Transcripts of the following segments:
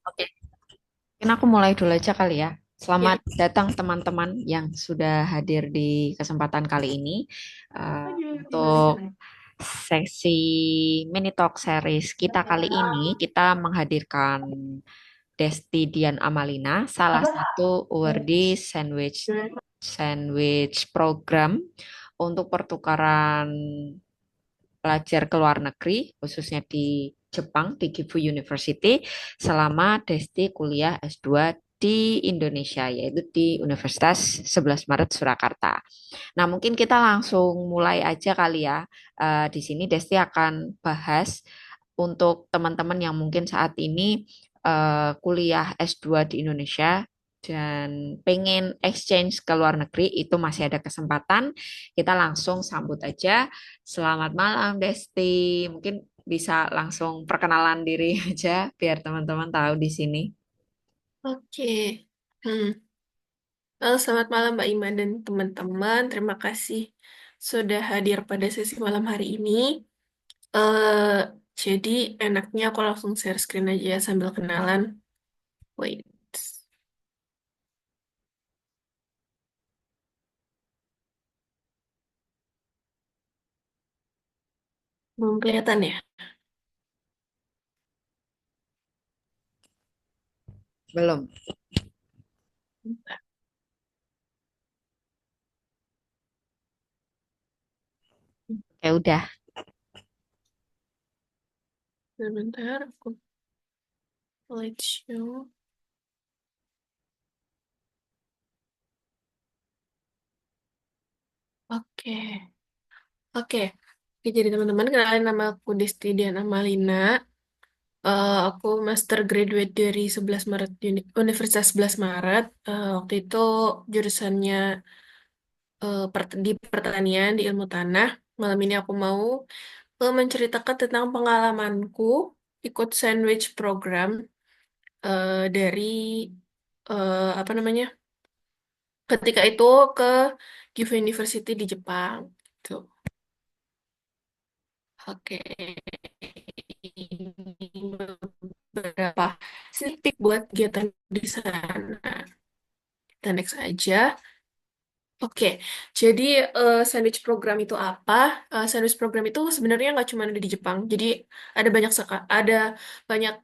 Oke, mungkin aku mulai dulu aja kali ya. Ya. Selamat datang teman-teman yang sudah hadir di kesempatan kali ini untuk sesi mini talk series kita kali ini. Kita menghadirkan Desti Dian Amalina, salah satu awardee sandwich program untuk pertukaran pelajar ke luar negeri, khususnya di Jepang, di Gifu University, selama Desti kuliah S2 di Indonesia, yaitu di Universitas 11 Maret Surakarta. Nah, mungkin kita langsung mulai aja kali ya. Di sini Desti akan bahas untuk teman-teman yang mungkin saat ini kuliah S2 di Indonesia dan pengen exchange ke luar negeri, itu masih ada kesempatan. Kita langsung sambut aja. Selamat malam, Desti. Mungkin bisa langsung perkenalan diri aja biar teman-teman tahu di sini. Oke. Hmm. Halo, selamat malam Mbak Iman dan teman-teman. Terima kasih sudah hadir pada sesi malam hari ini. eh jadi enaknya aku langsung share screen aja ya sambil kenalan. Wait, belum kelihatan ya? Belum. Ya udah. Sebentar, aku let show. Oke, oke. Oke, jadi teman-teman kenalin nama aku Desti Diana Malina. Aku master graduate dari 11 Maret Universitas 11 Maret. Waktu itu jurusannya di pertanian di ilmu tanah. Malam ini aku mau menceritakan tentang pengalamanku ikut sandwich program dari apa namanya? Ketika itu ke Gifu University di Jepang. Tuh. Oke. Ini beberapa sneak buat kegiatan di sana. Kita next aja. Oke, jadi sandwich program itu apa? Sandwich program itu sebenarnya nggak cuma ada di Jepang. Jadi ada banyak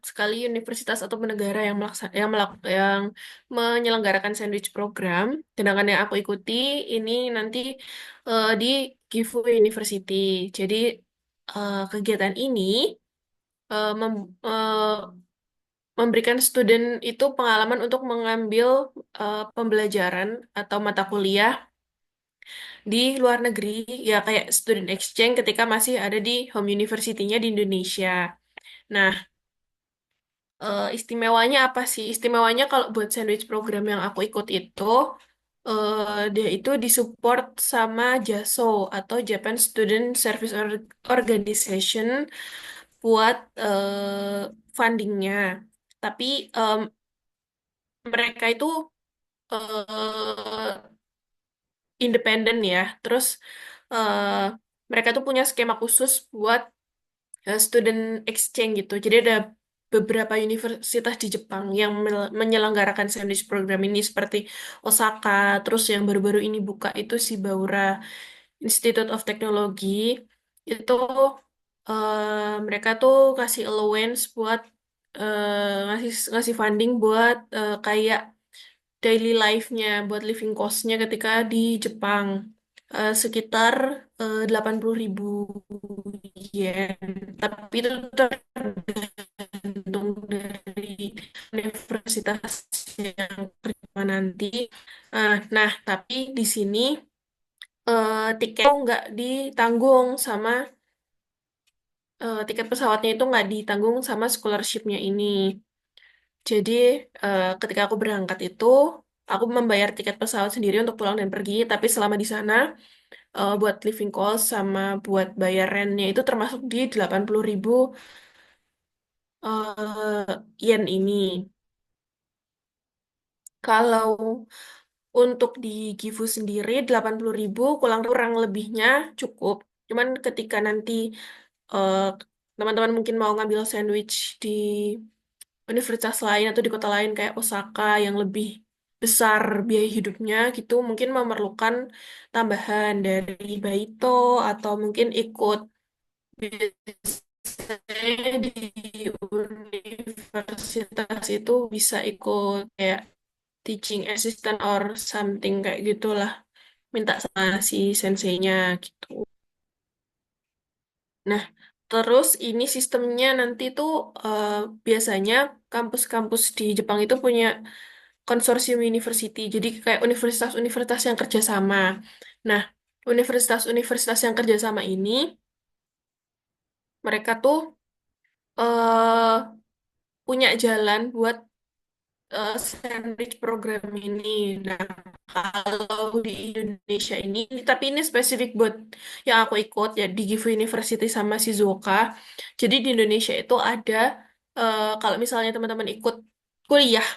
sekali universitas atau negara yang yang menyelenggarakan sandwich program. Sedangkan yang aku ikuti ini nanti di Gifu University. Jadi kegiatan ini eh, mem- eh, memberikan student itu pengalaman untuk mengambil pembelajaran atau mata kuliah di luar negeri, ya kayak student exchange ketika masih ada di home university-nya di Indonesia. Nah, istimewanya apa sih? Istimewanya kalau buat sandwich program yang aku ikut itu, dia itu disupport sama JASO atau Japan Student Service Organization buat fundingnya. Tapi mereka itu eh, independen ya. Terus eh, mereka tuh punya skema khusus buat student exchange gitu. Jadi ada beberapa universitas di Jepang yang menyelenggarakan sandwich program ini seperti Osaka, terus yang baru-baru ini buka itu si Baura Institute of Technology. Itu mereka tuh kasih allowance buat ngasih ngasih funding buat kayak daily life-nya, buat living cost-nya ketika di Jepang. Sekitar 80.000 yen. Tapi itu tergantung dari universitas yang terima nanti. Nah, tapi di sini tiket nggak ditanggung sama tiket pesawatnya itu nggak ditanggung sama scholarship-nya ini. Jadi ketika aku berangkat itu, aku membayar tiket pesawat sendiri untuk pulang dan pergi, tapi selama di sana buat living cost sama buat bayar rentnya itu termasuk di 80.000 yen ini. Kalau untuk di Gifu sendiri 80.000 kurang lebihnya cukup. Cuman ketika nanti eh, teman-teman mungkin mau ngambil sandwich di universitas lain atau di kota lain kayak Osaka yang lebih besar biaya hidupnya gitu, mungkin memerlukan tambahan dari Baito atau mungkin ikut biasanya di universitas itu bisa ikut kayak teaching assistant or something kayak gitulah, minta sama si senseinya gitu. Nah, terus ini sistemnya nanti tuh biasanya kampus-kampus di Jepang itu punya konsorsium university. Jadi kayak universitas-universitas yang kerjasama. Nah, universitas-universitas yang kerjasama ini mereka tuh eh punya jalan buat sandwich program ini. Nah, kalau di Indonesia ini, tapi ini spesifik buat yang aku ikut ya di Gifu University sama Shizuoka. Jadi di Indonesia itu ada kalau misalnya teman-teman ikut kuliah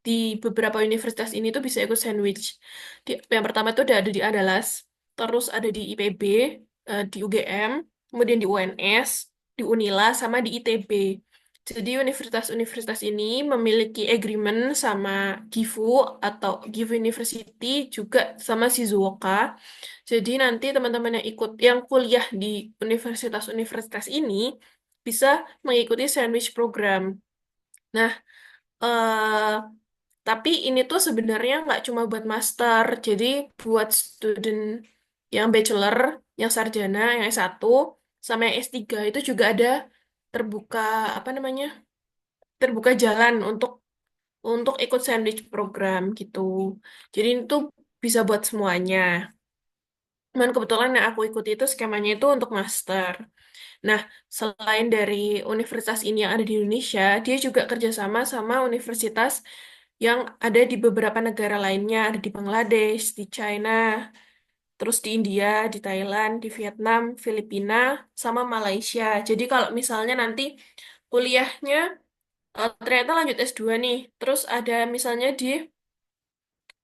di beberapa universitas ini tuh bisa ikut sandwich. Yang pertama itu ada di Andalas, terus ada di IPB, di UGM, kemudian di UNS, di Unila, sama di ITB. Jadi universitas-universitas ini memiliki agreement sama Gifu atau Gifu University juga sama Shizuoka. Jadi nanti teman-teman yang ikut yang kuliah di universitas-universitas ini bisa mengikuti sandwich program. Nah, eh, tapi ini tuh sebenarnya nggak cuma buat master, jadi buat student yang bachelor, yang sarjana, yang S1, sama yang S3 itu juga ada terbuka apa namanya? Terbuka jalan untuk ikut sandwich program gitu. Jadi itu bisa buat semuanya. Cuman kebetulan yang aku ikuti itu skemanya itu untuk master. Nah, selain dari universitas ini yang ada di Indonesia, dia juga kerjasama sama universitas yang ada di beberapa negara lainnya, ada di Bangladesh, di China, terus di India, di Thailand, di Vietnam, Filipina, sama Malaysia. Jadi kalau misalnya nanti kuliahnya ternyata lanjut S2 nih, terus ada misalnya di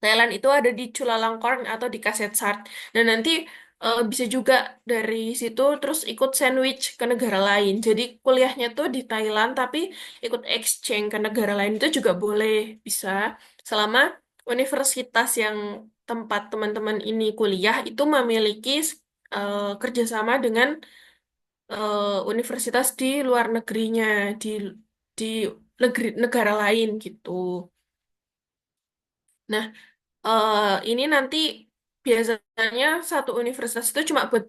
Thailand itu ada di Chulalongkorn atau di Kasetsart. Dan nanti bisa juga dari situ terus ikut sandwich ke negara lain. Jadi kuliahnya tuh di Thailand tapi ikut exchange ke negara lain itu juga boleh, bisa. Selama universitas yang tempat teman-teman ini kuliah itu memiliki kerjasama dengan universitas di luar negerinya, di negara lain gitu. Nah, ini nanti biasanya satu universitas itu cuma buat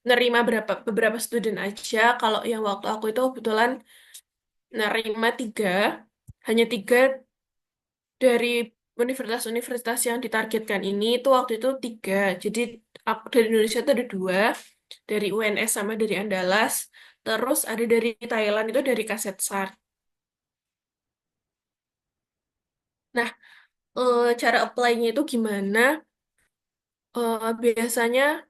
nerima beberapa student aja. Kalau yang waktu aku itu kebetulan nerima tiga, hanya tiga dari universitas-universitas yang ditargetkan ini itu waktu itu tiga. Jadi aku dari Indonesia itu ada dua, dari UNS sama dari Andalas. Terus ada dari Thailand itu dari Kasetsart. Nah, cara apply-nya itu gimana? Biasanya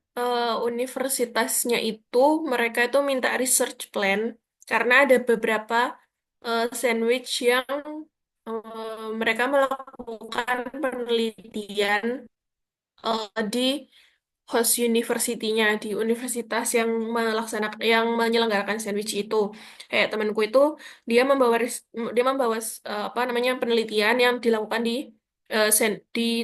universitasnya itu mereka itu minta research plan karena ada beberapa sandwich yang mereka melakukan penelitian di host university-nya di universitas yang yang menyelenggarakan sandwich itu. Kayak temanku itu dia membawa apa namanya penelitian yang dilakukan di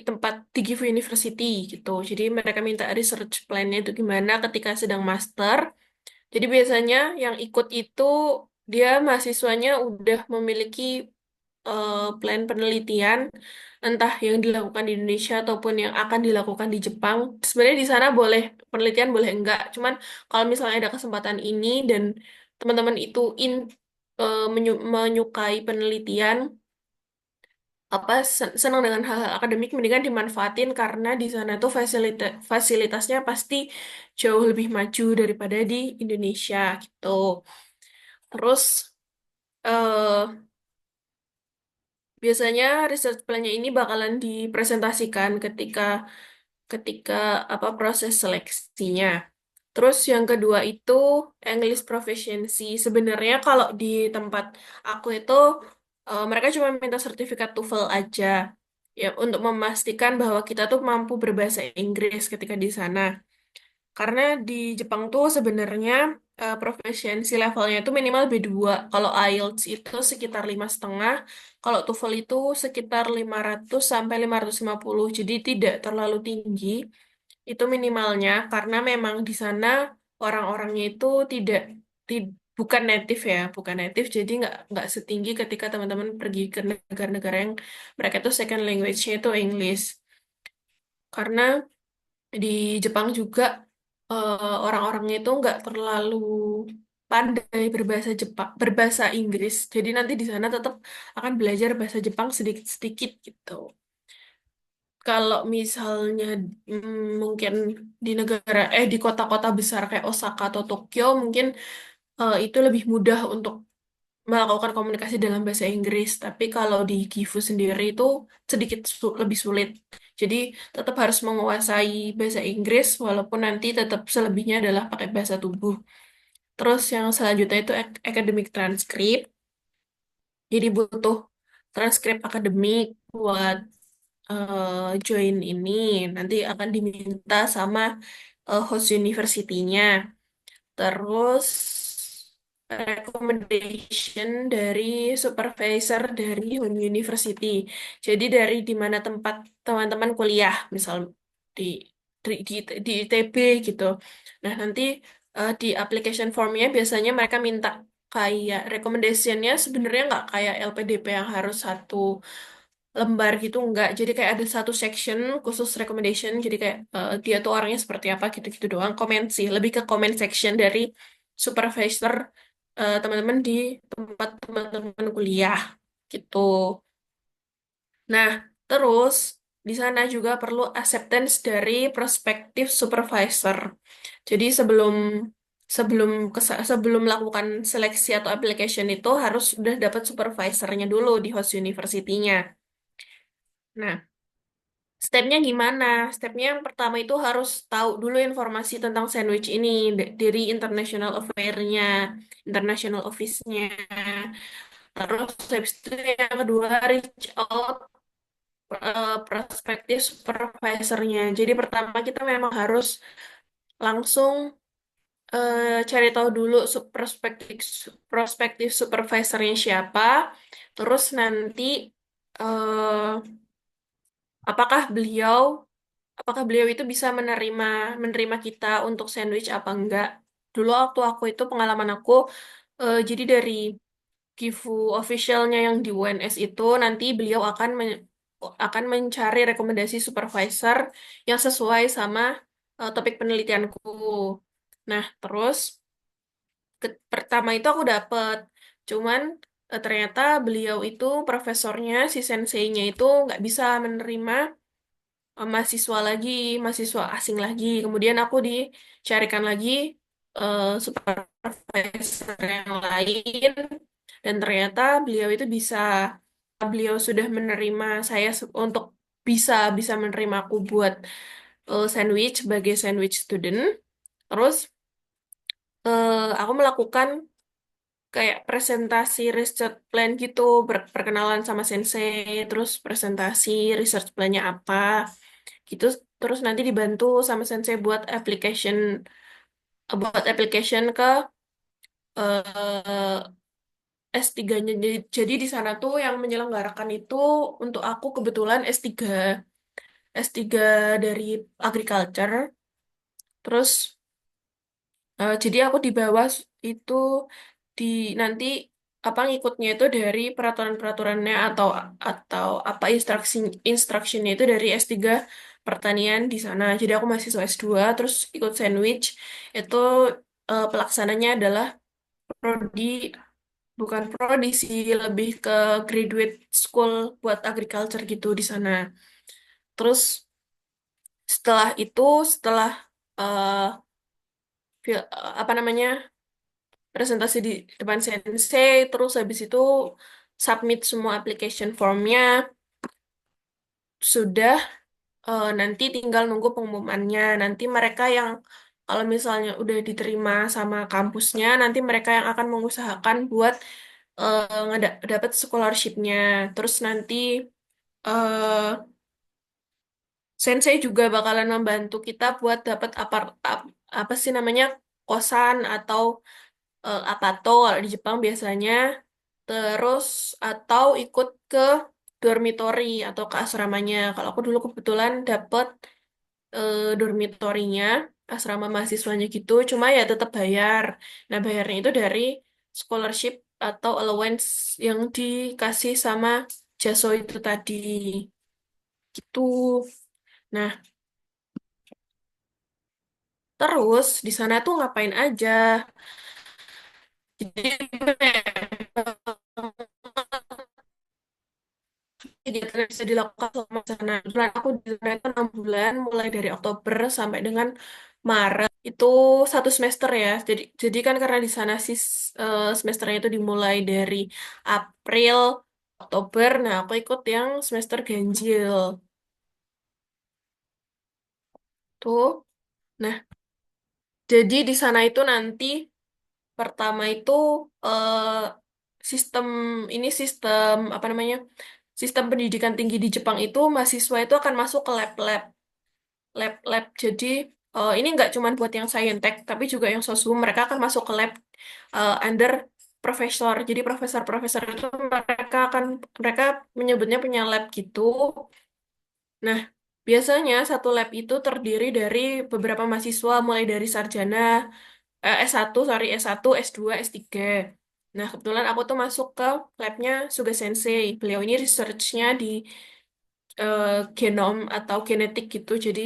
tempat di Gifu University gitu. Jadi mereka minta research plan-nya itu gimana ketika sedang master. Jadi biasanya yang ikut itu dia mahasiswanya udah memiliki plan penelitian entah yang dilakukan di Indonesia ataupun yang akan dilakukan di Jepang. Sebenarnya di sana boleh penelitian boleh enggak. Cuman kalau misalnya ada kesempatan ini dan teman-teman itu menyukai penelitian apa senang dengan hal-hal akademik mendingan dimanfaatin karena di sana tuh fasilitasnya pasti jauh lebih maju daripada di Indonesia gitu. Terus eh biasanya research plan-nya ini bakalan dipresentasikan ketika ketika apa proses seleksinya. Terus yang kedua itu English proficiency. Sebenarnya kalau di tempat aku itu mereka cuma minta sertifikat TOEFL aja ya untuk memastikan bahwa kita tuh mampu berbahasa Inggris ketika di sana. Karena di Jepang tuh sebenarnya proficiency levelnya itu minimal B2. Kalau IELTS itu sekitar 5,5. Kalau TOEFL itu sekitar 500 sampai 550. Jadi tidak terlalu tinggi. Itu minimalnya karena memang di sana orang-orangnya itu tidak bukan native ya, bukan native. Jadi nggak setinggi ketika teman-teman pergi ke negara-negara yang mereka itu second language-nya itu English. Karena di Jepang juga orang-orangnya itu nggak terlalu pandai berbahasa Jepang, berbahasa Inggris. Jadi nanti di sana tetap akan belajar bahasa Jepang sedikit-sedikit gitu. Kalau misalnya mungkin di di kota-kota besar kayak Osaka atau Tokyo mungkin itu lebih mudah untuk melakukan komunikasi dalam bahasa Inggris. Tapi kalau di Gifu sendiri itu sedikit lebih sulit. Jadi tetap harus menguasai bahasa Inggris walaupun nanti tetap selebihnya adalah pakai bahasa tubuh. Terus yang selanjutnya itu academic transcript. Jadi butuh transkrip akademik buat join ini. Nanti akan diminta sama host university-nya. Terus recommendation dari supervisor dari university. Jadi dari di mana tempat teman-teman kuliah, misal di di ITB gitu. Nah, nanti di application formnya biasanya mereka minta kayak recommendation-nya sebenarnya nggak kayak LPDP yang harus satu lembar gitu enggak. Jadi kayak ada satu section khusus recommendation. Jadi kayak dia tuh orangnya seperti apa gitu-gitu doang. Komen sih, lebih ke comment section dari supervisor teman-teman di tempat teman-teman kuliah gitu. Nah, terus di sana juga perlu acceptance dari prospective supervisor. Jadi sebelum sebelum sebelum melakukan seleksi atau application itu harus sudah dapat supervisornya dulu di host university-nya. Nah, stepnya gimana? Stepnya yang pertama itu harus tahu dulu informasi tentang sandwich ini dari international affair-nya, international office-nya. Terus habis itu yang kedua reach out prospektif supervisornya. Jadi pertama kita memang harus langsung cari tahu dulu prospektif supervisornya siapa. Terus nanti eh, apakah beliau apakah beliau itu bisa menerima kita untuk sandwich apa enggak. Dulu waktu aku itu pengalaman aku jadi dari Gifu officialnya yang di UNS itu nanti beliau akan mencari rekomendasi supervisor yang sesuai sama topik penelitianku. Nah, terus pertama itu aku dapet, cuman ternyata beliau itu profesornya, si senseinya itu nggak bisa menerima mahasiswa lagi, mahasiswa asing lagi. Kemudian aku dicarikan lagi supervisor yang lain, dan ternyata beliau itu bisa, beliau sudah menerima saya untuk bisa bisa menerima aku buat sandwich sebagai sandwich student. Terus aku melakukan kayak presentasi research plan gitu, perkenalan sama sensei, terus presentasi research plannya apa gitu, terus nanti dibantu sama sensei buat application ke eh, S3-nya. Jadi di sana tuh yang menyelenggarakan itu untuk aku kebetulan S3 dari agriculture. Terus jadi aku di bawah itu di nanti apa ngikutnya itu dari peraturan-peraturannya atau apa instruksinya itu dari S3 pertanian di sana. Jadi aku mahasiswa S2 terus ikut sandwich itu pelaksananya adalah prodi, bukan prodi sih, lebih ke graduate school buat agriculture gitu di sana. Terus setelah itu setelah eh, apa namanya presentasi di depan sensei, terus habis itu submit semua application formnya, sudah nanti tinggal nunggu pengumumannya. Nanti mereka yang kalau misalnya udah diterima sama kampusnya, nanti mereka yang akan mengusahakan buat dapat scholarship-nya. Terus nanti eh, sensei juga bakalan membantu kita buat dapat apa sih namanya? kosan atau apato kalau di Jepang biasanya. Terus atau ikut ke dormitory atau ke asramanya. Kalau aku dulu kebetulan dapet dormitorinya, asrama mahasiswanya gitu, cuma ya tetap bayar. Nah, bayarnya itu dari scholarship atau allowance yang dikasih sama Jaso itu tadi. Gitu. Nah, terus di sana tuh ngapain aja? Jadi kegiatan yang bisa dilakukan selama di sana. Kebetulan aku di sana itu 6 bulan, mulai dari Oktober sampai dengan Maret. Itu 1 semester ya. Jadi kan karena di sana sih semesternya itu dimulai dari April, Oktober. Nah, aku ikut yang semester ganjil. Tuh. Nah, jadi di sana itu nanti pertama itu eh, sistem sistem apa namanya? Sistem pendidikan tinggi di Jepang itu mahasiswa itu akan masuk ke lab. Jadi ini nggak cuma buat yang saintek, tapi juga yang sosum. Mereka akan masuk ke lab under profesor. Jadi profesor-profesor itu mereka menyebutnya punya lab gitu. Nah, biasanya satu lab itu terdiri dari beberapa mahasiswa, mulai dari sarjana S1, sorry, S1, S2, S3. Nah, kebetulan aku tuh masuk ke labnya Suga Sensei. Beliau ini research-nya di genom atau genetik gitu. Jadi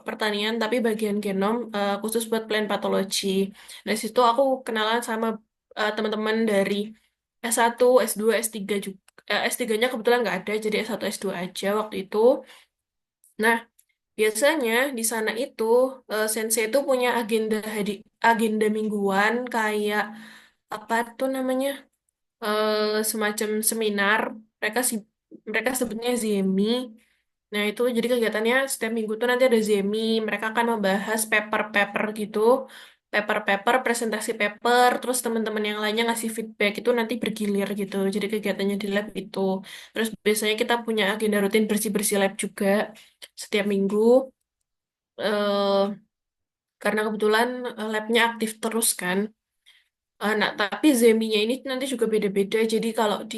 pertanian tapi bagian genom khusus buat plant pathology. Nah, situ aku kenalan sama teman-teman dari S1, S2, S3 juga. S3-nya kebetulan nggak ada, jadi S1, S2 aja waktu itu. Nah, biasanya di sana itu sensei itu punya agenda mingguan kayak apa tuh namanya? Semacam seminar. Mereka sih mereka sebutnya Zemi. Nah, itu jadi kegiatannya setiap minggu tuh nanti ada Zemi. Mereka akan membahas paper-paper gitu. Paper-paper, presentasi paper, terus teman-teman yang lainnya ngasih feedback itu nanti bergilir gitu. Jadi kegiatannya di lab itu. Terus biasanya kita punya agenda rutin bersih-bersih lab juga setiap minggu. eh karena kebetulan labnya aktif terus kan. Nah, tapi Zeminya ini nanti juga beda-beda. Jadi kalau di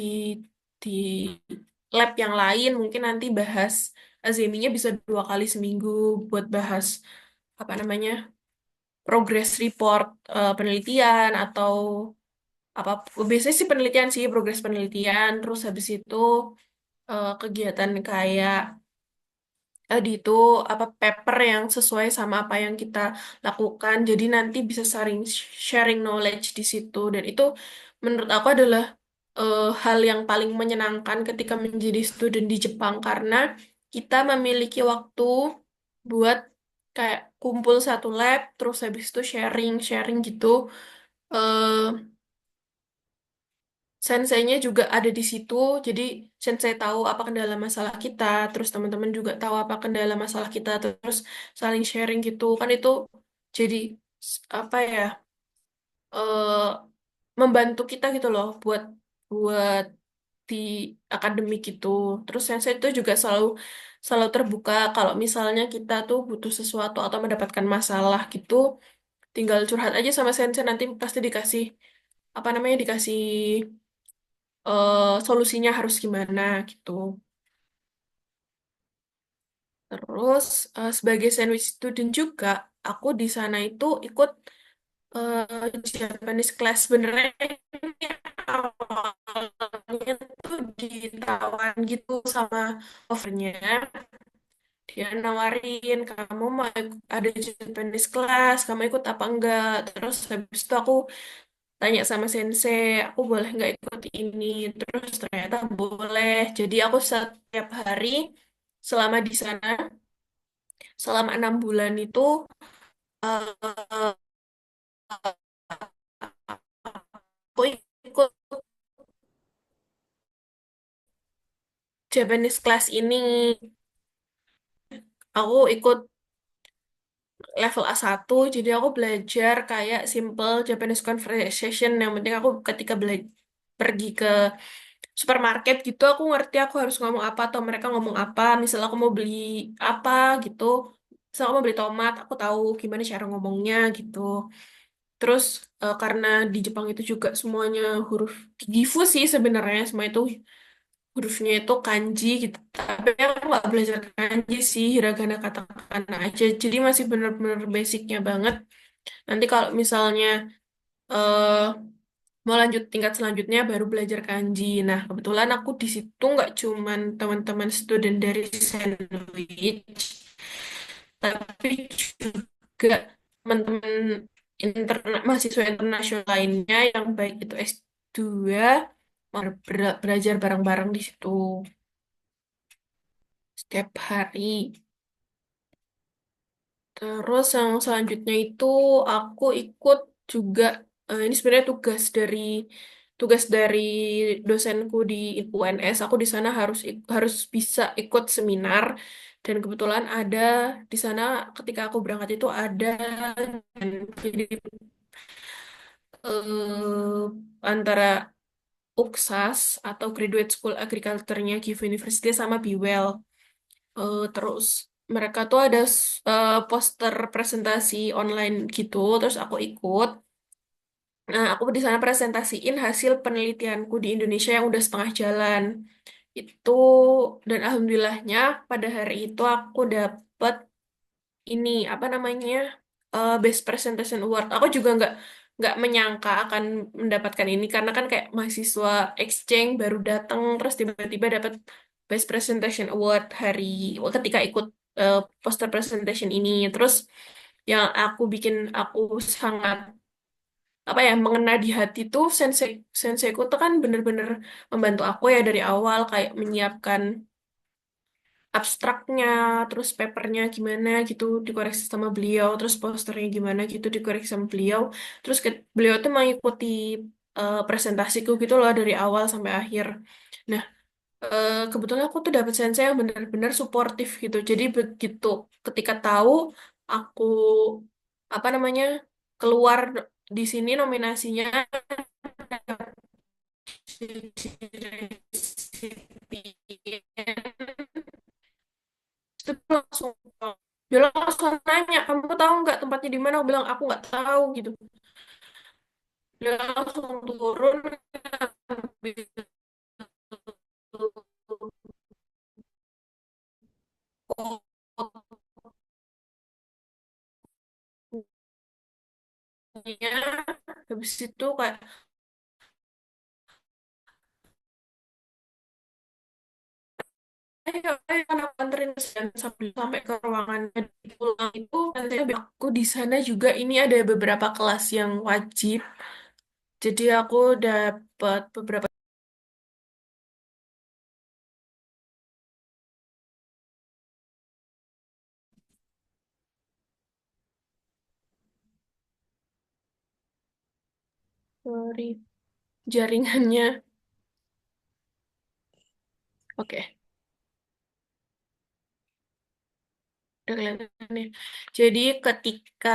lab yang lain mungkin nanti bahas Zeminya bisa 2 kali seminggu buat bahas apa namanya progress report penelitian atau apa biasanya sih penelitian sih progress penelitian. Terus habis itu kegiatan kayak di itu apa paper yang sesuai sama apa yang kita lakukan. Jadi nanti bisa sharing knowledge di situ dan itu menurut aku adalah hal yang paling menyenangkan ketika menjadi student di Jepang karena kita memiliki waktu buat kayak kumpul satu lab terus habis itu sharing-sharing gitu. Eh, Senseinya juga ada di situ, jadi sensei tahu apa kendala masalah kita, terus teman-teman juga tahu apa kendala masalah kita, terus saling sharing gitu. Kan itu jadi apa ya, eh, membantu kita gitu loh buat buat di akademik gitu. Terus sensei itu juga selalu selalu terbuka kalau misalnya kita tuh butuh sesuatu atau mendapatkan masalah gitu, tinggal curhat aja sama sensei nanti pasti dikasih apa namanya dikasih solusinya harus gimana gitu. Terus sebagai sandwich student juga, aku di sana itu ikut Japanese class sebenarnya ini awalnya tuh ditawarin gitu sama overnya. Dia nawarin kamu mau ada Japanese class, kamu ikut apa enggak? Terus habis itu aku tanya sama sensei, aku boleh nggak ikut ini? Terus ternyata boleh. Jadi aku setiap hari selama di sana, selama 6 bulan itu, eh, aku ikut Japanese class ini. Aku ikut level A1, jadi aku belajar kayak simple Japanese conversation. Yang penting aku ketika pergi ke supermarket gitu, aku ngerti aku harus ngomong apa atau mereka ngomong apa. Misal aku mau beli apa gitu, So, aku mau beli tomat, aku tahu gimana cara ngomongnya gitu. Terus karena di Jepang itu juga semuanya huruf Gifu sih sebenarnya, semua itu hurufnya itu kanji gitu. Tapi aku nggak belajar kanji sih, hiragana katakana aja. Jadi masih bener-bener basicnya banget. Nanti kalau misalnya eh mau lanjut tingkat selanjutnya baru belajar kanji. Nah, kebetulan aku di situ nggak cuman teman-teman student dari sandwich, tapi juga teman-teman mahasiswa internasional lainnya yang baik itu S2 mau belajar bareng-bareng di situ setiap hari. Terus yang selanjutnya itu aku ikut juga ini sebenarnya tugas dari dosenku di UNS. Aku di sana harus bisa ikut seminar dan kebetulan ada di sana ketika aku berangkat itu ada jadi eh, antara UKSAS atau Graduate School Agriculture-nya GIF University sama BWell. Terus mereka tuh ada poster presentasi online gitu, terus aku ikut. Nah, aku di sana presentasiin hasil penelitianku di Indonesia yang udah setengah jalan. Itu dan alhamdulillahnya pada hari itu aku dapet ini apa namanya Best Presentation Award. Aku juga nggak menyangka akan mendapatkan ini karena kan kayak mahasiswa exchange baru datang terus tiba-tiba dapat Best Presentation Award ketika ikut poster presentation ini. Terus yang aku sangat apa ya mengena di hati tuh senseiku tuh kan bener-bener membantu aku ya dari awal kayak menyiapkan abstraknya, terus papernya gimana gitu dikoreksi sama beliau, terus posternya gimana gitu dikoreksi sama beliau, terus beliau tuh mengikuti presentasiku gitu loh dari awal sampai akhir. Nah, kebetulan aku tuh dapet sensei yang benar-benar suportif gitu. Jadi begitu ketika tahu aku apa namanya keluar di sini nominasinya itu langsung dia langsung nanya kamu tahu nggak tempatnya di mana aku bilang aku nggak tahu gitu dia langsung turun kopinya habis itu kayak ayo kan aku anterin dan sampai sampai ke ruangan pulang itu nanti aku di sana juga ini ada beberapa kelas yang wajib jadi aku dapat beberapa sorry jaringannya oke udah kelihatan nih jadi ketika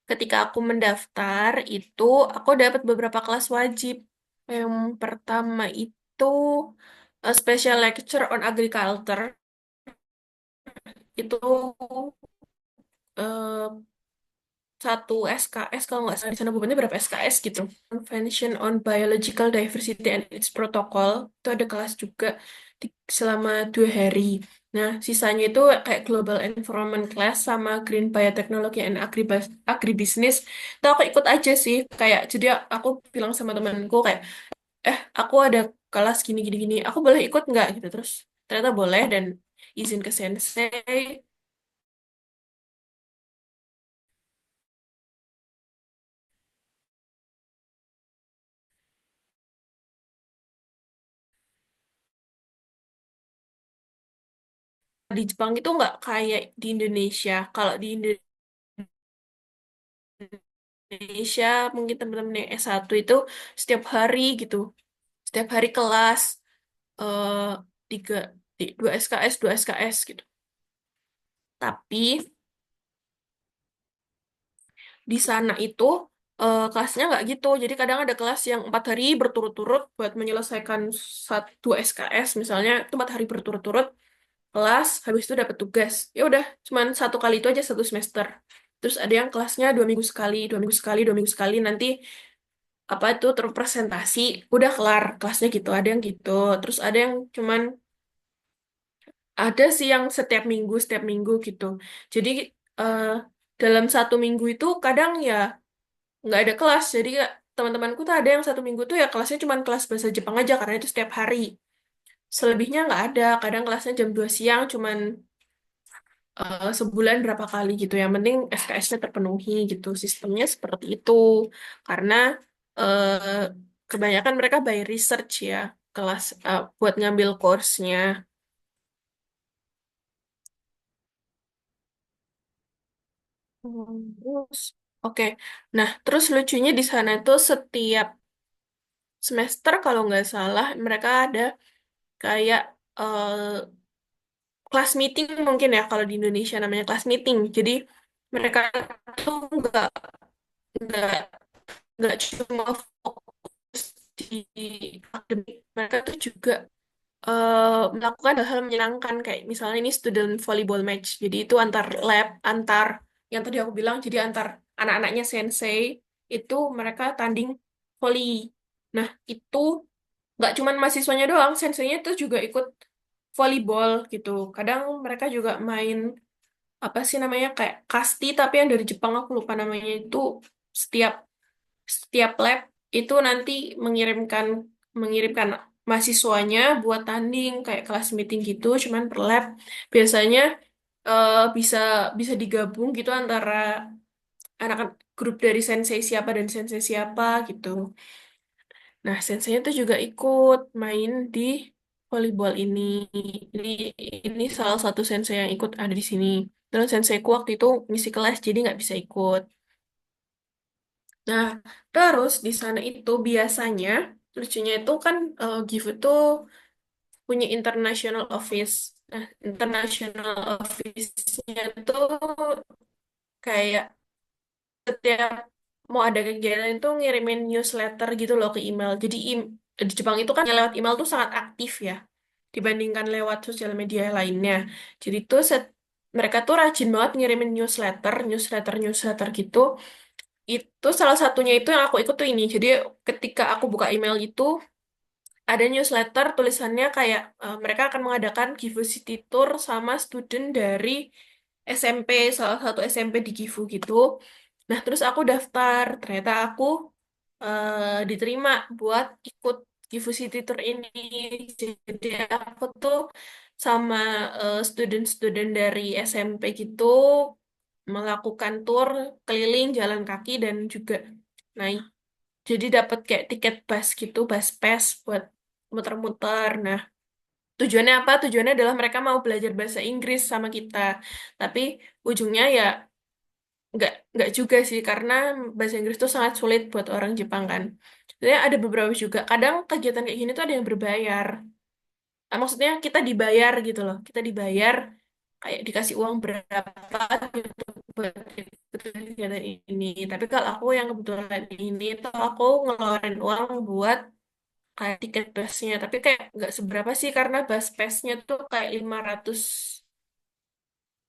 ketika aku mendaftar itu aku dapat beberapa kelas wajib. Yang pertama itu special lecture on agriculture. Itu eh, satu SKS kalau nggak salah di sana bukunya berapa SKS gitu. Convention on Biological Diversity and its Protocol itu ada kelas juga selama 2 hari. Nah, sisanya itu kayak Global Environment Class sama Green Biotechnology and Agribusiness. Itu aku ikut aja sih. Kayak jadi aku bilang sama temanku kayak, aku ada kelas gini gini gini. Aku boleh ikut nggak gitu terus. Ternyata boleh dan izin ke sensei di Jepang itu nggak kayak di Indonesia. Kalau di Indonesia mungkin teman-teman yang S1 itu setiap hari gitu, setiap hari kelas eh tiga, 2 SKS, 2 SKS gitu. Tapi di sana itu kelasnya nggak gitu. Jadi kadang ada kelas yang 4 hari berturut-turut buat menyelesaikan 1 SKS misalnya itu 4 hari berturut-turut. kelas, habis itu dapat tugas. Ya udah, cuman satu kali itu aja satu semester. Terus ada yang kelasnya 2 minggu sekali, 2 minggu sekali, 2 minggu sekali. Nanti apa itu terpresentasi, udah kelar kelasnya gitu. Ada yang gitu. Terus ada yang cuman ada sih yang setiap minggu gitu. Jadi eh, dalam 1 minggu itu kadang ya nggak ada kelas. Jadi teman-temanku tuh ada yang 1 minggu tuh ya kelasnya cuman kelas bahasa Jepang aja karena itu setiap hari. Selebihnya nggak ada. Kadang kelasnya jam 2 siang cuman sebulan berapa kali gitu. Yang penting SKS-nya terpenuhi gitu. Sistemnya seperti itu. Karena eh, kebanyakan mereka by research ya kelas buat ngambil course-nya. Terus, oke. Nah, terus lucunya di sana itu setiap semester kalau nggak salah mereka ada kayak eh, kelas meeting mungkin ya kalau di Indonesia namanya kelas meeting. Jadi mereka tuh nggak nggak cuma fokus di akademik, mereka tuh juga melakukan hal-hal menyenangkan kayak misalnya ini student volleyball match. Jadi itu antar lab, antar yang tadi aku bilang, jadi antar anak-anaknya sensei itu mereka tanding volley. Nah, itu nggak cuman mahasiswanya doang, senseinya itu juga ikut volleyball gitu. Kadang mereka juga main apa sih namanya kayak kasti tapi yang dari Jepang aku lupa namanya itu setiap setiap lab itu nanti mengirimkan mengirimkan mahasiswanya buat tanding kayak kelas meeting gitu cuman per lab biasanya bisa bisa digabung gitu antara anak grup dari sensei siapa dan sensei siapa gitu. Nah, senseinya tuh juga ikut main di volleyball ini. Ini ini salah satu sensei yang ikut ada di sini. Terus senseiku waktu itu ngisi kelas jadi nggak bisa ikut. Nah, terus di sana itu biasanya lucunya itu kan GIF itu punya international office. Nah, international office-nya itu kayak setiap mau ada kegiatan itu ngirimin newsletter gitu loh ke email. Jadi di Jepang itu kan lewat email tuh sangat aktif ya dibandingkan lewat sosial media lainnya. Jadi tuh mereka tuh rajin banget ngirimin newsletter gitu. Itu salah satunya itu yang aku ikut tuh ini. Jadi ketika aku buka email itu ada newsletter tulisannya kayak mereka akan mengadakan Gifu City Tour sama student dari SMP, salah satu SMP di Gifu gitu. Nah, terus aku daftar. Ternyata aku diterima buat ikut Gifu City Tour ini. Jadi aku tuh sama student-student dari SMP gitu melakukan tour keliling jalan kaki dan juga naik. Jadi dapat kayak tiket bus gitu, bus pass buat muter-muter. Nah, tujuannya apa? Tujuannya adalah mereka mau belajar bahasa Inggris sama kita. Tapi ujungnya ya nggak juga sih karena bahasa Inggris itu sangat sulit buat orang Jepang kan. Jadi ada beberapa juga. Kadang kegiatan kayak gini tuh ada yang berbayar. Maksudnya kita dibayar gitu loh. Kita dibayar kayak dikasih uang berapa gitu buat ikut kegiatan ini. Tapi kalau aku yang kebetulan ini tuh aku ngeluarin uang buat kayak tiket busnya. Tapi kayak nggak seberapa sih karena bus pass-nya tuh kayak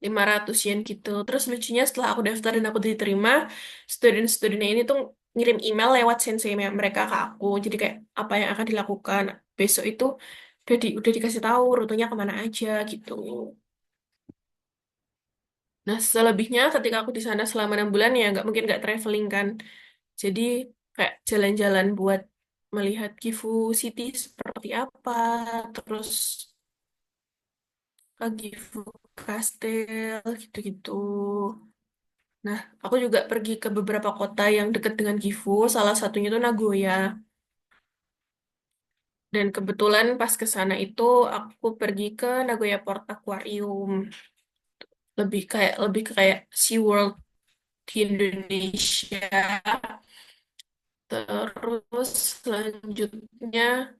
500 yen gitu. Terus lucunya setelah aku daftar dan aku diterima, student-studentnya ini tuh ngirim email lewat sensei mereka ke aku. Jadi kayak apa yang akan dilakukan besok itu udah dikasih tahu rutenya kemana aja gitu. Nah, selebihnya ketika aku di sana selama 6 bulan ya nggak mungkin nggak traveling kan. Jadi kayak jalan-jalan buat melihat Gifu City seperti apa, terus ke Gifu Castle gitu-gitu. Nah, aku juga pergi ke beberapa kota yang dekat dengan Gifu, salah satunya itu Nagoya. Dan kebetulan pas ke sana itu aku pergi ke Nagoya Port Aquarium. Lebih ke kayak SeaWorld di Indonesia. Terus selanjutnya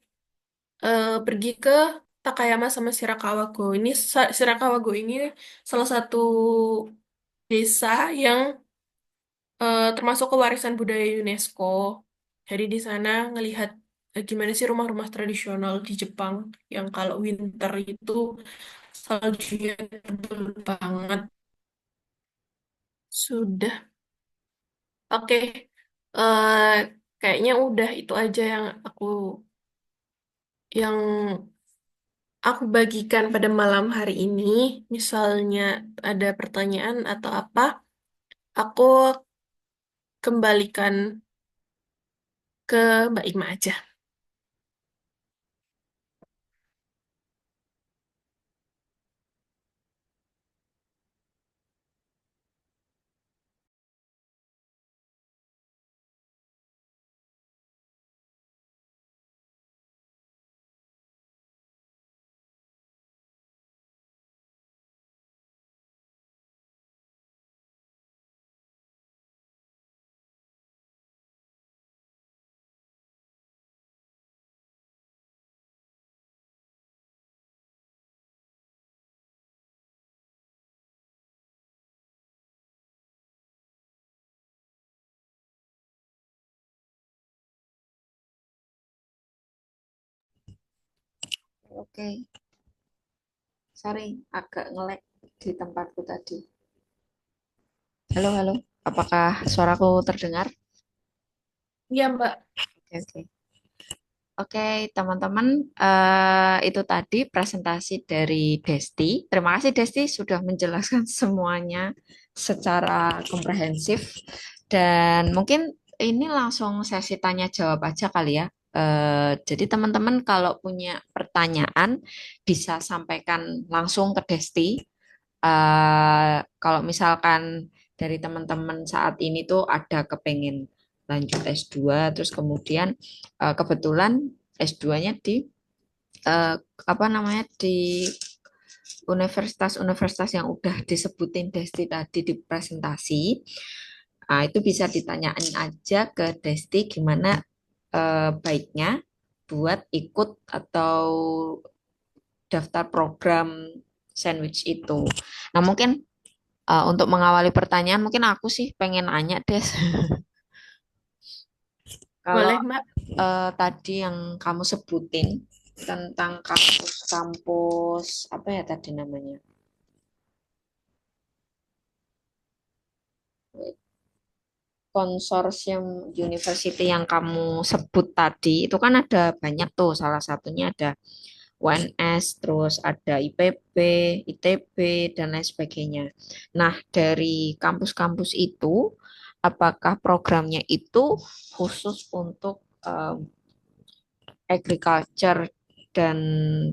pergi ke Takayama sama Shirakawa-go. Ini Shirakawa-go ini salah satu desa yang termasuk ke warisan budaya UNESCO. Jadi di sana ngelihat gimana sih rumah-rumah tradisional di Jepang yang kalau winter itu saljunya tebel banget. Sudah. Oke. Eh, kayaknya udah itu aja yang aku bagikan pada malam hari ini. Misalnya ada pertanyaan atau apa, aku kembalikan ke Mbak Ima aja. Oke, sorry, agak nge-lag di tempatku tadi. Halo, halo. Apakah suaraku terdengar? Iya, Mbak. Oke, oke. Oke, teman-teman, itu tadi presentasi dari Desti. Terima kasih Desti sudah menjelaskan semuanya secara komprehensif. Dan mungkin ini langsung sesi tanya jawab aja kali ya. Jadi teman-teman kalau punya pertanyaan bisa sampaikan langsung ke Desti. Kalau misalkan dari teman-teman saat ini tuh ada kepengen lanjut S2, terus kemudian kebetulan S2-nya di eh, apa namanya di universitas-universitas yang udah disebutin Desti tadi di presentasi. Itu bisa ditanyain aja ke Desti gimana baiknya buat ikut atau daftar program sandwich itu. Nah, mungkin untuk mengawali pertanyaan, mungkin aku sih pengen nanya, Des. Kalau Boleh, Mbak. tadi yang kamu sebutin tentang kampus-kampus apa ya tadi namanya? Konsorsium university yang kamu sebut tadi itu kan ada banyak tuh. Salah satunya ada UNS, terus ada IPB, ITB, dan lain sebagainya. Nah, dari kampus-kampus itu, apakah programnya itu khusus untuk agriculture dan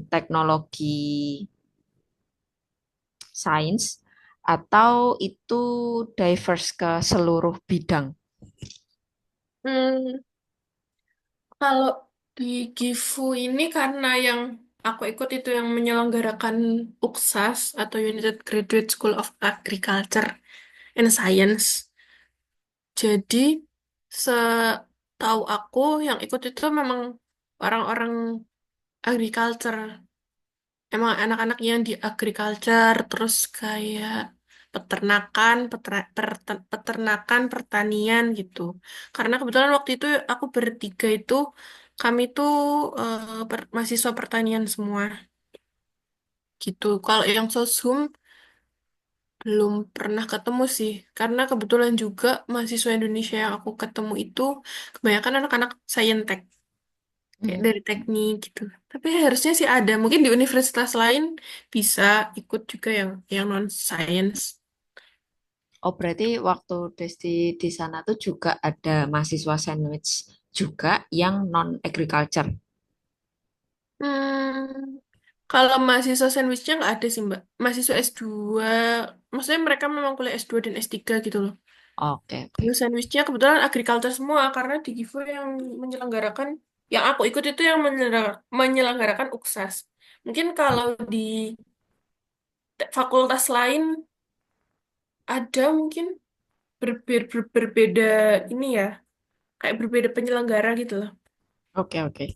teknologi sains, atau itu diverse ke seluruh bidang? Hmm, kalau di GIFU ini karena yang aku ikut itu yang menyelenggarakan UKSAS atau United Graduate School of Agriculture and Science. Jadi setahu aku yang ikut itu memang orang-orang agriculture. Emang anak-anak yang di agriculture terus kayak peternakan, pertanian gitu. Karena kebetulan waktu itu aku bertiga itu kami tuh mahasiswa pertanian semua gitu. Kalau yang sosum belum pernah ketemu sih. Karena kebetulan juga mahasiswa Indonesia yang aku ketemu itu kebanyakan anak-anak saintek kayak Hmm. dari teknik gitu. Tapi harusnya sih ada. Mungkin di universitas lain bisa ikut juga yang non science. Oh, berarti waktu Desti di sana tuh juga ada mahasiswa sandwich juga yang non agriculture. Hmm, kalau mahasiswa sandwichnya nggak ada sih Mbak. Mahasiswa S2, maksudnya mereka memang kuliah S2 dan S3 gitu loh. Oke, oke. Kalau sandwichnya kebetulan agriculture semua karena di GIFU yang menyelenggarakan, yang aku ikut itu yang menyelenggarakan UKSAS. Mungkin kalau di fakultas lain ada mungkin berbeda ini ya, kayak berbeda penyelenggara gitu loh. Oke, oke.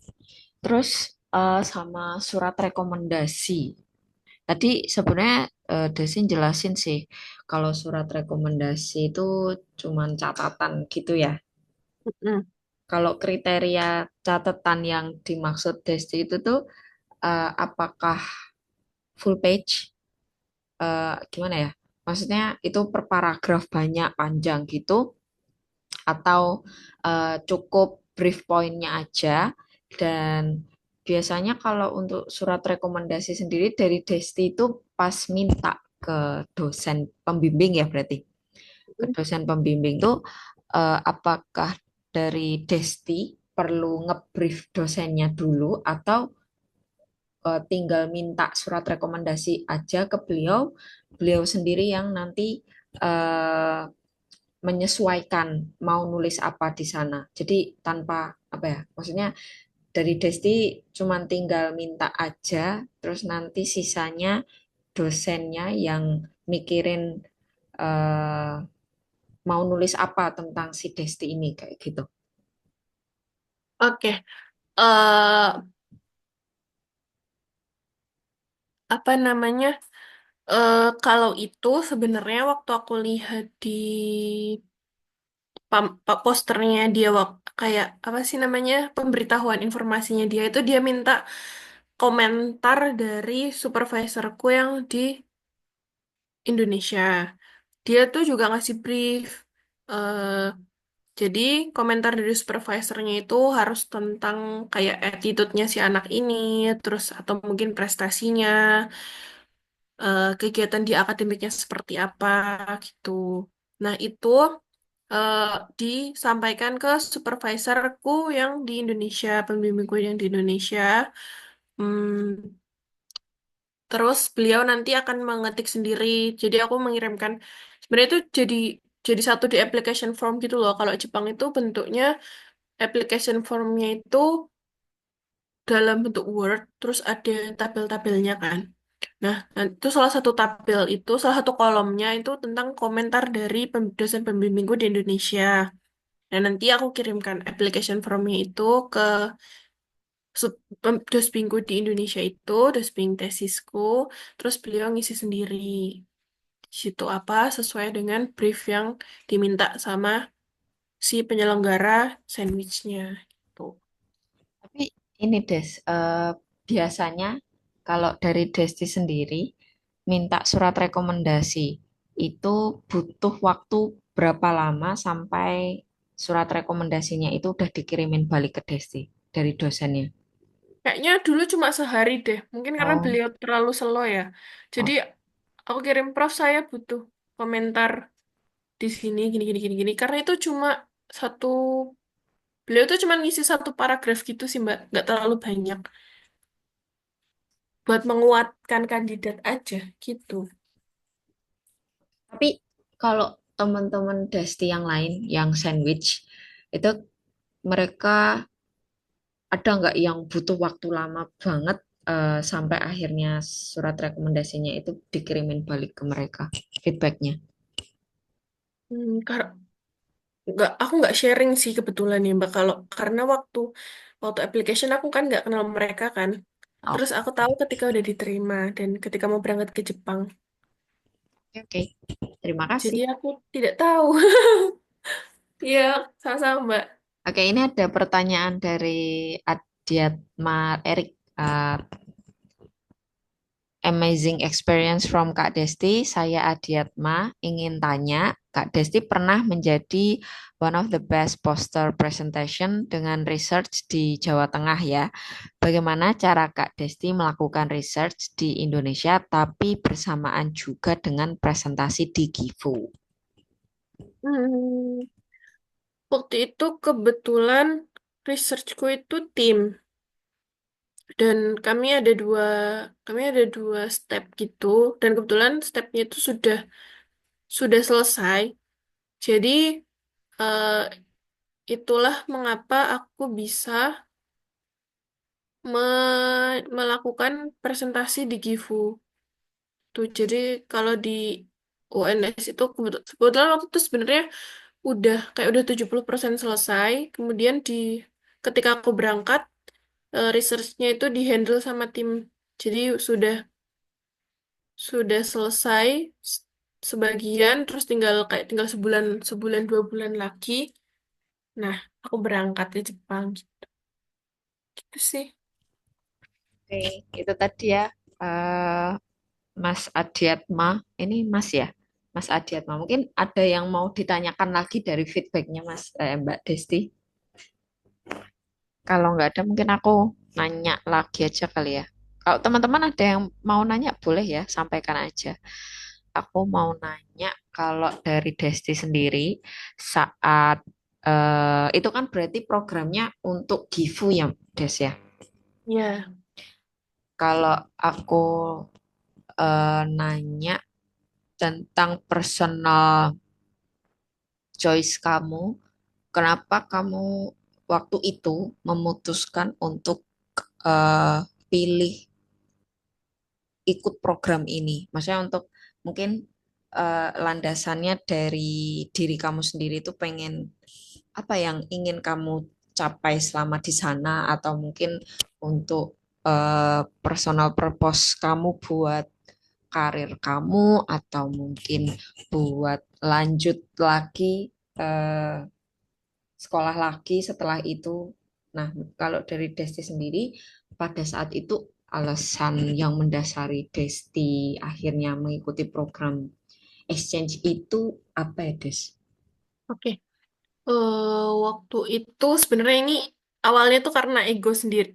Terus sama surat rekomendasi. Tadi sebenarnya Desi jelasin sih kalau surat rekomendasi itu cuman catatan gitu ya. Mm. Kalau kriteria catatan yang dimaksud Desti itu tuh apakah full page, gimana ya? Maksudnya itu per paragraf banyak panjang gitu atau cukup brief pointnya aja. Dan biasanya kalau untuk surat rekomendasi sendiri dari Desti itu pas minta ke dosen pembimbing ya berarti ke dosen pembimbing tuh apakah dari Desti perlu ngebrief dosennya dulu atau tinggal minta surat rekomendasi aja ke beliau, beliau sendiri yang nanti eh, menyesuaikan mau nulis apa di sana. Jadi tanpa apa ya, maksudnya dari Desti cuman tinggal minta aja, terus nanti sisanya dosennya yang mikirin eh, mau nulis apa tentang si Desti ini kayak gitu. Oke, eh apa namanya? Kalau itu sebenarnya waktu aku lihat di posternya dia, kayak apa sih namanya, pemberitahuan informasinya dia itu, dia minta komentar dari supervisorku yang di Indonesia. Dia tuh juga ngasih brief. eh jadi komentar dari supervisornya itu harus tentang kayak attitude-nya si anak ini, terus atau mungkin prestasinya, kegiatan di akademiknya seperti apa gitu. Nah, itu eh, disampaikan ke supervisorku yang di Indonesia, pembimbingku yang di Indonesia. Hmm, terus beliau nanti akan mengetik sendiri. Jadi aku mengirimkan, sebenarnya itu jadi satu di application form gitu loh. Kalau Jepang itu bentuknya application formnya itu dalam bentuk Word, terus ada tabel-tabelnya kan. Nah, itu salah satu tabel itu, salah satu kolomnya itu tentang komentar dari dosen pembimbingku di Indonesia. Dan nanti aku kirimkan application formnya itu ke dospingku di Indonesia itu, dosping tesisku, terus beliau ngisi sendiri. Di situ apa sesuai dengan brief yang diminta sama si penyelenggara sandwichnya. Gitu. Tapi ini Des, biasanya kalau dari Desti sendiri minta surat rekomendasi itu butuh waktu berapa lama sampai surat rekomendasinya itu udah dikirimin balik ke Desti dari dosennya? Kayaknya dulu cuma sehari deh, mungkin karena Oh, beliau terlalu slow ya. Jadi oh, aku kirim, Prof, saya butuh komentar di sini gini gini gini gini. Karena itu cuma satu, beliau tuh cuma ngisi satu paragraf gitu sih Mbak, nggak terlalu banyak. Buat menguatkan kandidat aja gitu. tapi kalau teman-teman Desti yang lain yang sandwich itu mereka ada nggak yang butuh waktu lama banget sampai akhirnya surat rekomendasinya itu dikirimin balik ke mereka feedbacknya? Aku nggak sharing sih kebetulan ya Mbak. Kalau karena waktu application aku kan nggak kenal mereka kan. Terus Oke, aku tahu ketika udah diterima dan ketika mau berangkat ke Jepang. oke. Terima kasih. Jadi aku tidak tahu. Iya, sama-sama Mbak. Oke, ini ada pertanyaan dari Adiatma Erik. Amazing experience from Kak Desti. Saya Adiatma ingin tanya, Kak Desti pernah menjadi one of the best poster presentation dengan research di Jawa Tengah ya. Bagaimana cara Kak Desti melakukan research di Indonesia tapi bersamaan juga dengan presentasi di Gifu? Hmm, waktu itu kebetulan researchku itu tim, dan kami ada dua step gitu, dan kebetulan stepnya itu sudah selesai. Jadi eh, itulah mengapa aku bisa melakukan presentasi di Gifu. Tuh, jadi kalau di UNS itu kebetulan waktu itu sebenarnya udah 70% selesai. Kemudian ketika aku berangkat, research-nya itu dihandle sama tim. Jadi sudah selesai s- sebagian, terus tinggal sebulan sebulan 2 bulan lagi. Nah, aku berangkat ke Jepang gitu sih. Oke, itu tadi ya Mas Adiatma, ini Mas ya, Mas Adiatma. Mungkin ada yang mau ditanyakan lagi dari feedbacknya Mbak Desti. Kalau nggak ada, mungkin aku nanya lagi aja kali ya. Kalau teman-teman ada yang mau nanya, boleh ya, sampaikan aja. Aku mau nanya kalau dari Desti sendiri saat itu kan berarti programnya untuk Gifu ya, Des ya. Ya, Kalau aku nanya tentang personal choice kamu, kenapa kamu waktu itu memutuskan untuk eh, pilih ikut program ini? Maksudnya untuk mungkin landasannya dari diri kamu sendiri itu pengen apa yang ingin kamu capai selama di sana atau mungkin untuk personal purpose kamu buat karir kamu atau mungkin buat lanjut lagi sekolah lagi setelah itu. Nah, kalau dari Desti sendiri pada saat itu alasan yang mendasari Desti akhirnya mengikuti program exchange itu apa ya, Des? oke. Waktu itu sebenarnya ini awalnya tuh karena egoku sendiri,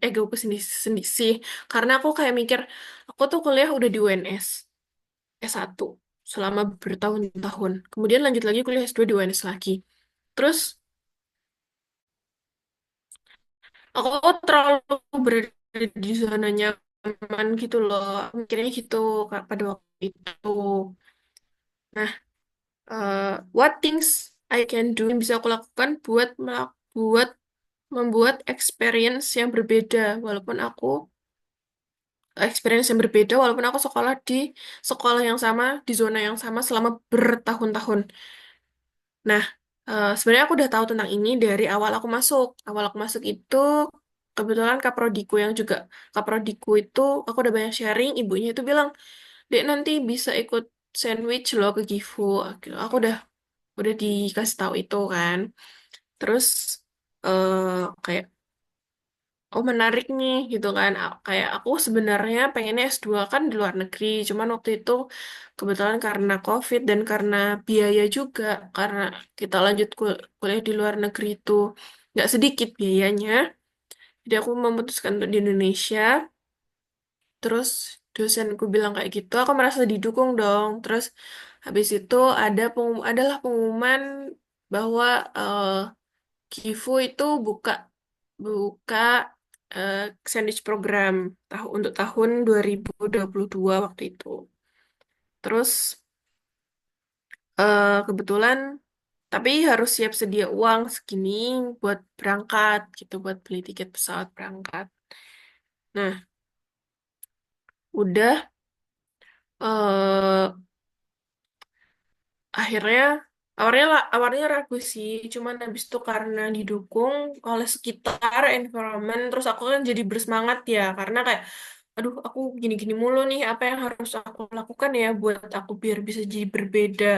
sendiri sih. Karena aku kayak mikir, aku tuh kuliah udah di UNS S1 selama bertahun-tahun. Kemudian lanjut lagi kuliah S2 di UNS lagi. Terus aku terlalu berada di zona nyaman gitu loh. Mikirnya gitu Kak, pada waktu itu. Nah, what things I can do yang bisa aku lakukan buat membuat experience yang berbeda walaupun aku sekolah di sekolah yang sama di zona yang sama selama bertahun-tahun. Nah, sebenarnya aku udah tahu tentang ini dari awal aku masuk itu kebetulan kaprodiku itu aku udah banyak sharing, ibunya itu bilang, "Dek, nanti bisa ikut sandwich loh ke Gifu." Aku udah dikasih tahu itu kan. Terus kayak oh menarik nih gitu kan. Kayak aku sebenarnya pengennya S2 kan di luar negeri. Cuman waktu itu kebetulan karena COVID dan karena biaya juga. Karena kita lanjut kuliah di luar negeri itu nggak sedikit biayanya. Jadi aku memutuskan untuk di Indonesia. Terus dosenku bilang kayak gitu, aku merasa didukung dong. Terus habis itu adalah pengumuman bahwa Gifu itu buka buka eh, sandwich program untuk tahun 2022 waktu itu. Terus kebetulan tapi harus siap sedia uang segini buat berangkat gitu, buat beli tiket pesawat berangkat. Nah, udah eh akhirnya awalnya ragu sih, cuman habis itu karena didukung oleh sekitar environment, terus aku kan jadi bersemangat ya, karena kayak aduh aku gini-gini mulu nih, apa yang harus aku lakukan ya buat aku biar bisa jadi berbeda,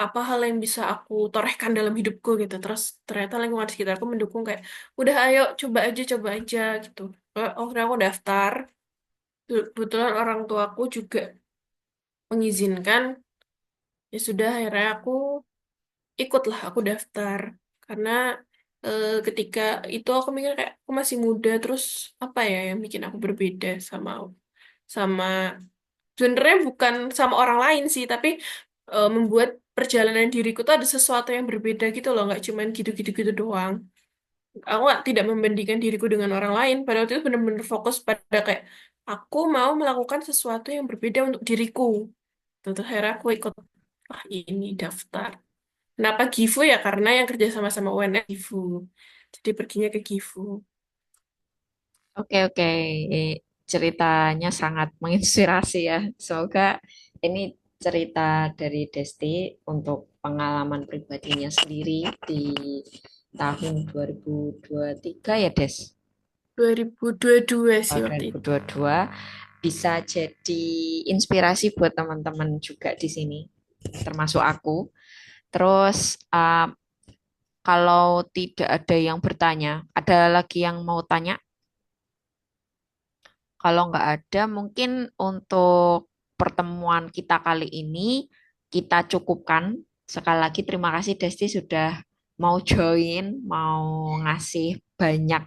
apa hal yang bisa aku torehkan dalam hidupku gitu. Terus ternyata lingkungan sekitarku mendukung kayak udah ayo coba aja gitu. Akhirnya aku daftar. Kebetulan orang tuaku juga mengizinkan, ya sudah akhirnya aku daftar karena ketika itu aku mikir kayak aku masih muda, terus apa ya yang bikin aku berbeda sama sama sebenarnya bukan sama orang lain sih, tapi membuat perjalanan diriku tuh ada sesuatu yang berbeda gitu loh, nggak cuman gitu-gitu gitu doang. Aku tidak membandingkan diriku dengan orang lain, pada waktu itu benar-benar fokus pada kayak aku mau melakukan sesuatu yang berbeda untuk diriku. Terus akhirnya aku ikut, wah ini daftar. Kenapa Gifu ya? Karena yang kerja sama-sama UNS Gifu. Jadi perginya ke Gifu. Oke, oke. Ceritanya sangat menginspirasi ya. Semoga ini cerita dari Desti untuk pengalaman pribadinya sendiri di tahun 2023 ya, Des? 2022 Oh, sih waktu itu. 2022 bisa jadi inspirasi buat teman-teman juga di sini, termasuk aku. Terus, kalau tidak ada yang bertanya, ada lagi yang mau tanya? Kalau nggak ada, mungkin untuk pertemuan kita kali ini kita cukupkan. Sekali lagi terima kasih Desti sudah mau join, mau ngasih banyak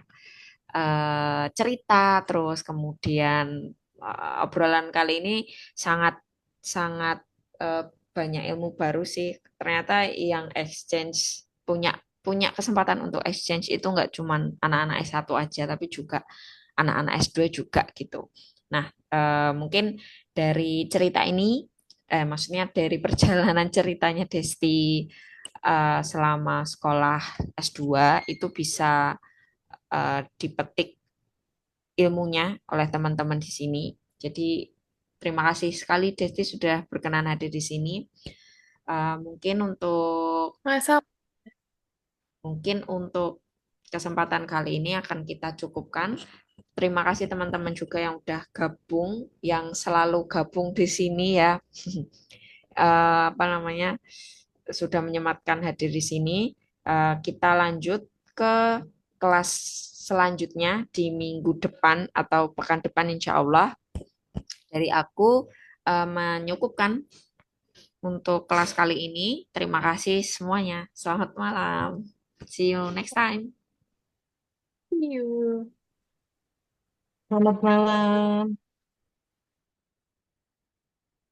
cerita, terus kemudian obrolan kali ini sangat sangat eh, banyak ilmu baru sih. Ternyata yang exchange punya punya kesempatan untuk exchange itu nggak cuman anak-anak S1 aja, tapi juga anak-anak S2 juga gitu. Nah, mungkin dari cerita ini, maksudnya dari perjalanan ceritanya Desti selama sekolah S2 itu bisa dipetik ilmunya oleh teman-teman di sini. Jadi terima kasih sekali Desti sudah berkenan hadir di sini. Mungkin untuk Masa kesempatan kali ini akan kita cukupkan. Terima kasih teman-teman juga yang udah gabung, yang selalu gabung di sini ya. Apa namanya? Sudah menyematkan hadir di sini. Kita lanjut ke kelas selanjutnya di minggu depan atau pekan depan insya Allah. Dari aku menyukupkan untuk kelas kali ini. Terima kasih semuanya. Selamat malam. See you next time. you. Selamat malam.